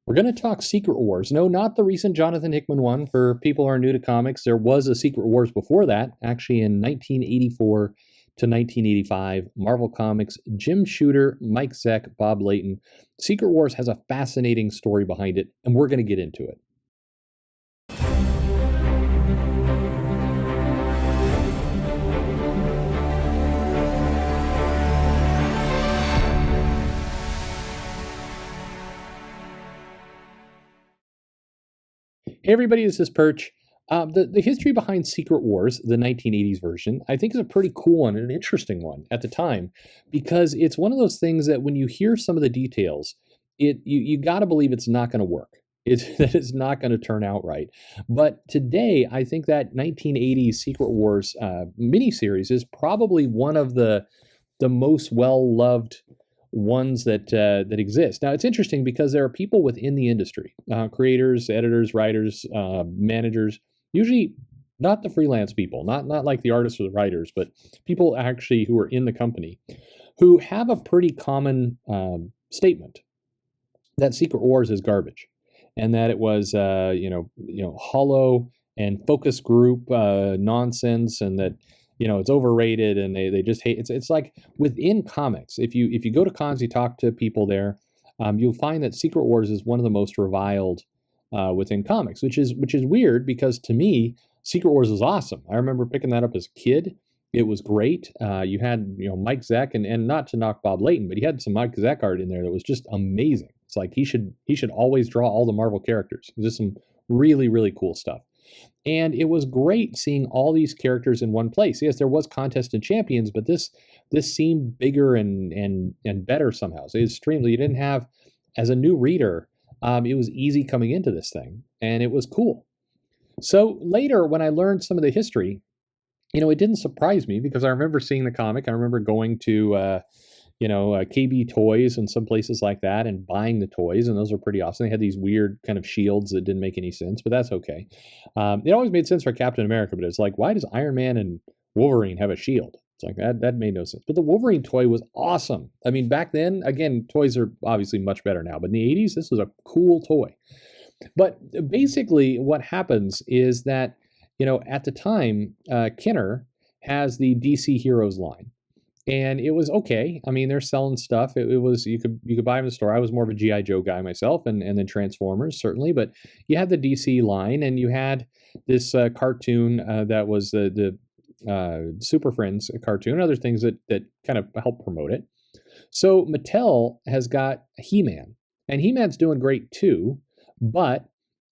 We're going to talk Secret Wars. No, not the recent Jonathan Hickman one. For people who are new to comics, there was a Secret Wars before that, actually in 1984 to 1985. Marvel Comics, Jim Shooter, Mike Zeck, Bob Layton. Secret Wars has a fascinating story behind it, and we're going to get into it. Hey everybody, this is Perch. The history behind Secret Wars, the 1980s version, I think is a pretty cool one and an interesting one at the time, because it's one of those things that when you hear some of the details, you got to believe it's not going to work. That it's not going to turn out right. But today, I think that 1980s Secret Wars miniseries is probably one of the most well loved ones that exist. Now it's interesting because there are people within the industry, creators, editors, writers, managers, usually not the freelance people, not like the artists or the writers, but people actually who are in the company, who have a pretty common statement that Secret Wars is garbage, and that it was hollow and focus group nonsense, and that it's overrated, and they just hate it's like within comics, if you go to cons, you talk to people there, you'll find that Secret Wars is one of the most reviled within comics, which is weird, because to me Secret Wars is awesome. I remember picking that up as a kid. It was great. You had Mike Zeck, and not to knock Bob Layton, but he had some Mike Zeck art in there that was just amazing. It's like he should always draw all the Marvel characters. Just some really, really cool stuff. And it was great seeing all these characters in one place. Yes, there was Contest and Champions, but this seemed bigger and better somehow. So extremely, you didn't have, as a new reader, it was easy coming into this thing, and it was cool. So later, when I learned some of the history, it didn't surprise me, because I remember seeing the comic. I remember going to KB Toys and some places like that, and buying the toys, and those were pretty awesome. They had these weird kind of shields that didn't make any sense, but that's okay. It always made sense for Captain America, but it's like, why does Iron Man and Wolverine have a shield? It's like, that made no sense. But the Wolverine toy was awesome. I mean, back then, again, toys are obviously much better now, but in the 80s, this was a cool toy. But basically what happens is that, at the time, Kenner has the DC Heroes line. And it was okay. I mean, they're selling stuff. It was, you could buy them in the store. I was more of a G.I. Joe guy myself, and then Transformers, certainly. But you had the DC line, and you had this cartoon that was the Super Friends cartoon, and other things that kind of helped promote it. So Mattel has got He-Man, and He-Man's doing great too, but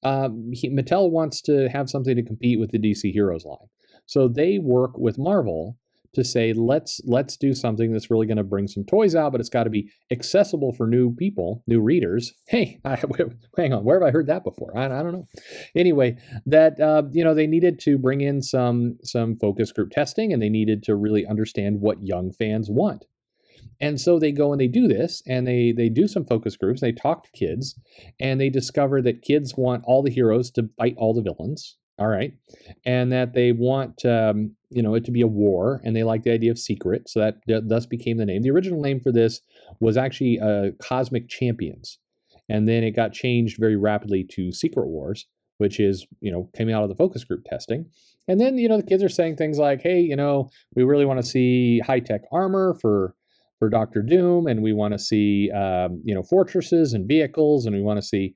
Mattel wants to have something to compete with the DC Heroes line. So they work with Marvel to say, let's do something that's really going to bring some toys out, but it's got to be accessible for new people, new readers. Hey, hang on, where have I heard that before? I don't know. Anyway, that they needed to bring in some focus group testing, and they needed to really understand what young fans want. And so they go and they do this, and they do some focus groups. They talk to kids, and they discover that kids want all the heroes to fight all the villains. All right. And that they want, it to be a war, and they like the idea of secret. So that thus became the name. The original name for this was actually Cosmic Champions. And then it got changed very rapidly to Secret Wars, which is, came out of the focus group testing. And then, the kids are saying things like, hey, we really want to see high-tech armor for Doctor Doom, and we want to see, fortresses and vehicles, and we want to see,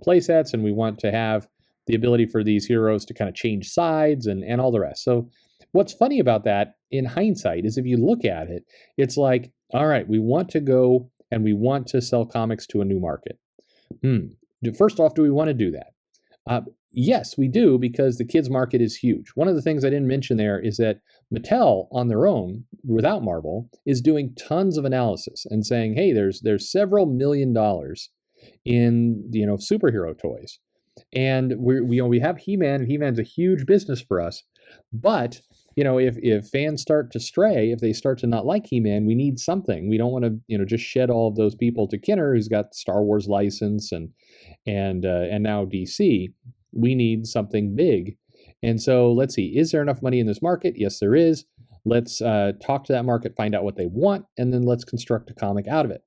play sets, and we want to have the ability for these heroes to kind of change sides and all the rest. So what's funny about that in hindsight is, if you look at it, it's like, all right, we want to go and we want to sell comics to a new market. First off, do we want to do that? Yes, we do, because the kids market is huge. One of the things I didn't mention there is that Mattel on their own, without Marvel, is doing tons of analysis and saying, hey, there's several $1 million in superhero toys. And we have He-Man, and He-Man's a huge business for us. But if fans start to stray, if they start to not like He-Man, we need something. We don't want to just shed all of those people to Kenner, who's got Star Wars license and now DC. We need something big. And so let's see, is there enough money in this market? Yes, there is. Let's talk to that market, find out what they want, and then let's construct a comic out of it.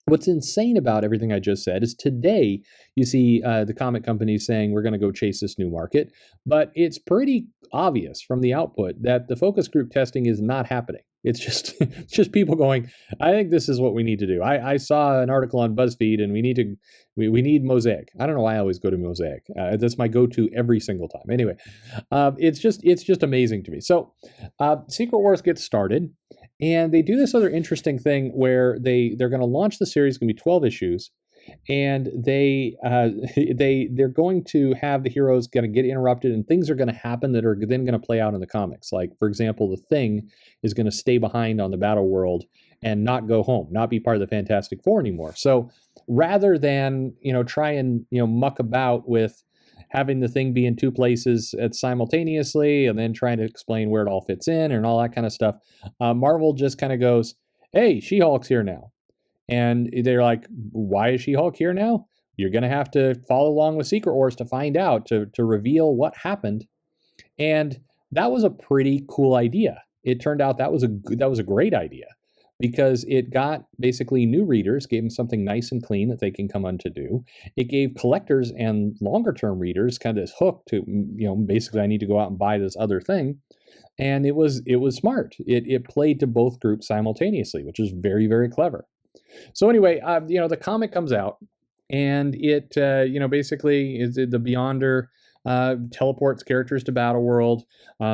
What's insane about everything I just said is today you see the comic companies saying we're going to go chase this new market, but it's pretty obvious from the output that the focus group testing is not happening. It's just it's just people going, I think this is what we need to do. I saw an article on BuzzFeed and we need Mosaic. I don't know why I always go to Mosaic. That's my go-to every single time. Anyway, it's just amazing to me. So Secret Wars gets started. And they do this other interesting thing where they're going to launch the series. It's going to be 12 issues, and they're going to have the heroes going to get interrupted, and things are going to happen that are then going to play out in the comics. Like, for example, the Thing is going to stay behind on the battle world and not go home, not be part of the Fantastic Four anymore. So rather than try and muck about with having the Thing be in two places simultaneously and then trying to explain where it all fits in and all that kind of stuff, Marvel just kind of goes, hey, She-Hulk's here now. And they're like, why is She-Hulk here now? You're going to have to follow along with Secret Wars to find out, to reveal what happened. And that was a pretty cool idea. It turned out that was a great idea, because it got basically new readers, gave them something nice and clean that they can come on to do. It gave collectors and longer term readers kind of this hook to, basically I need to go out and buy this other thing. And it was smart. It played to both groups simultaneously, which is very, very clever. So anyway, the comic comes out, and it, basically is the Beyonder teleports characters to Battleworld.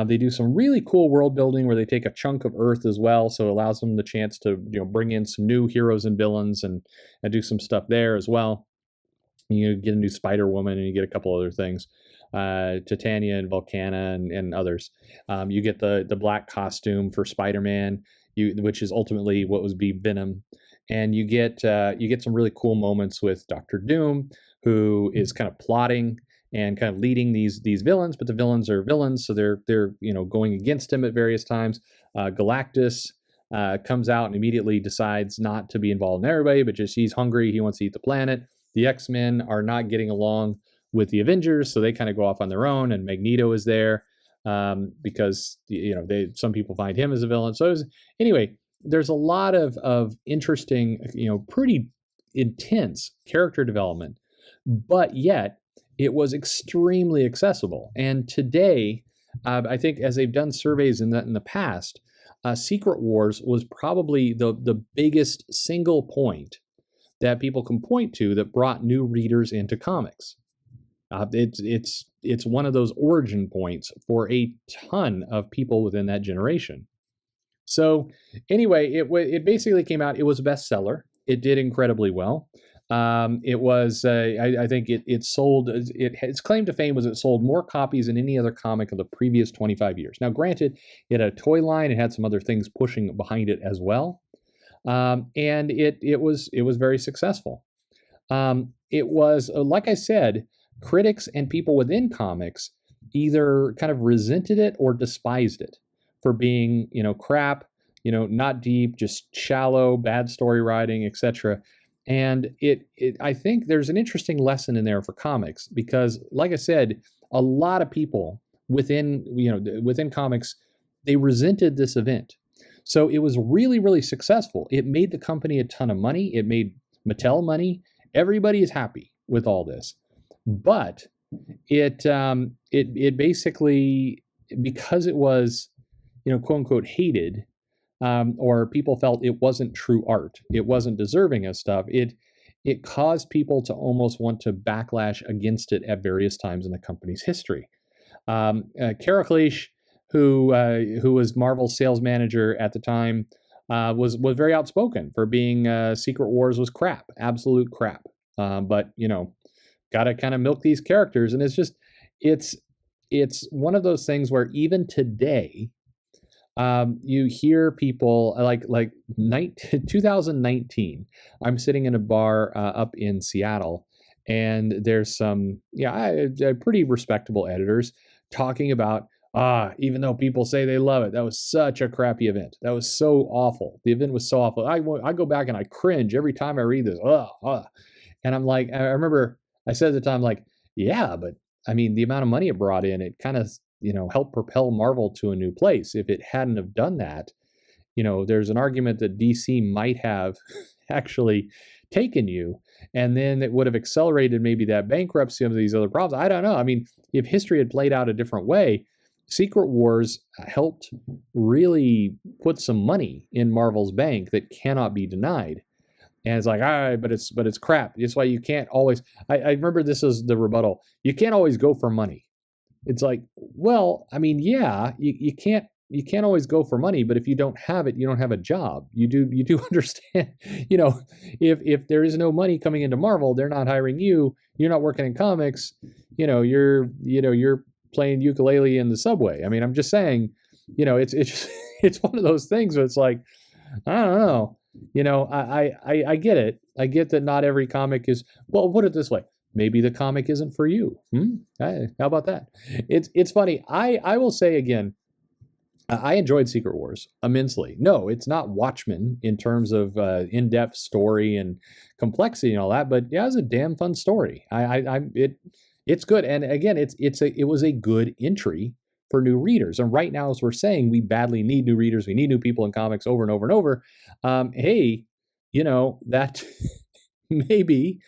They do some really cool world building where they take a chunk of Earth as well, so it allows them the chance to bring in some new heroes and villains and do some stuff there as well. You get a new Spider-Woman, and you get a couple other things, Titania and Volcana and others. You get the black costume for Spider-Man, which is ultimately what was be Venom, and you get some really cool moments with Doctor Doom, who is kind of plotting and kind of leading these villains, but the villains are villains, so they're going against him at various times. Galactus comes out and immediately decides not to be involved in everybody, but just he's hungry, he wants to eat the planet. The X-Men are not getting along with the Avengers, so they kind of go off on their own, and Magneto is there because some people find him as a villain. So anyway, there's a lot of interesting, pretty intense character development, but yet it was extremely accessible. And today, I think as they've done surveys in the past, Secret Wars was probably the biggest single point that people can point to that brought new readers into comics. It's one of those origin points for a ton of people within that generation. So anyway, it basically came out. It was a bestseller. It did incredibly well. It was, I think it sold, its claim to fame was it sold more copies than any other comic of the previous 25 years. Now, granted, it had a toy line, it had some other things pushing behind it as well. And it was very successful. It was, like I said, critics and people within comics either kind of resented it or despised it for being, crap, not deep, just shallow, bad story writing, etc. And I think there's an interesting lesson in there for comics, because, like I said, a lot of people within comics, they resented this event. So it was really, really successful. It made the company a ton of money. It made Mattel money. Everybody is happy with all this. But it basically, because it was, quote unquote, hated, or people felt it wasn't true art, it wasn't deserving of stuff, it caused people to almost want to backlash against it at various times in the company's history. Karaclesh, who was Marvel's sales manager at the time, was very outspoken for being Secret Wars was crap, absolute crap. But got to kind of milk these characters, and it's one of those things where even today, you hear people like 2019. I'm sitting in a bar up in Seattle, and there's some pretty respectable editors talking about, even though people say they love it, that was such a crappy event. That was so awful. The event was so awful. I go back and I cringe every time I read this. And I'm like, I remember I said at the time, like, yeah, but I mean, the amount of money it brought in, it kind of, helped propel Marvel to a new place. If it hadn't have done that, there's an argument that DC might have actually taken you, and then it would have accelerated maybe that bankruptcy of these other problems. I don't know. I mean, if history had played out a different way, Secret Wars helped really put some money in Marvel's bank that cannot be denied. And it's like, all right, but it's crap. That's why you can't always. I remember this is the rebuttal. You can't always go for money. It's like, well, I mean, yeah, you can't always go for money, but if you don't have it, you don't have a job. You do understand, you know, if there is no money coming into Marvel, they're not hiring you, you're not working in comics, you're playing ukulele in the subway. I mean, I'm just saying, it's just, it's one of those things where it's like, I don't know. I get it. I get that not every comic is, well, put it this way. Maybe the comic isn't for you. How about that? It's funny. I will say again, I enjoyed Secret Wars immensely. No, it's not Watchmen in terms of in-depth story and complexity and all that, but yeah, it was a damn fun story. It's good, and again, it was a good entry for new readers. And right now, as we're saying, we badly need new readers. We need new people in comics over and over and over. Hey, that maybe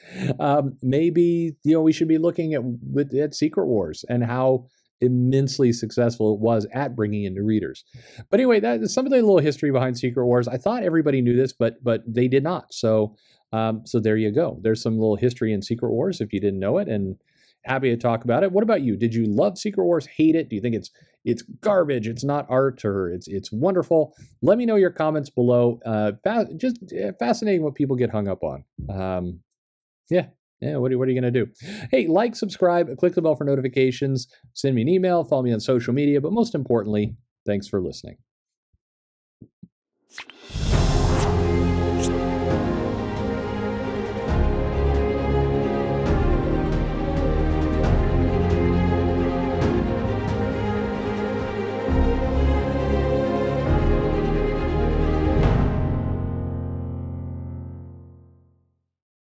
we should be looking at Secret Wars and how immensely successful it was at bringing in new readers. But anyway, that is some of the little history behind Secret Wars. I thought everybody knew this, but they did not. So there you go. There's some little history in Secret Wars if you didn't know it, and happy to talk about it. What about you? Did you love Secret Wars? Hate it? Do you think it's garbage? It's not art, or it's wonderful? Let me know your comments below. Just fascinating what people get hung up on. Yeah. What are you going to do? Hey, like, subscribe, click the bell for notifications, send me an email, follow me on social media, but most importantly, thanks for listening.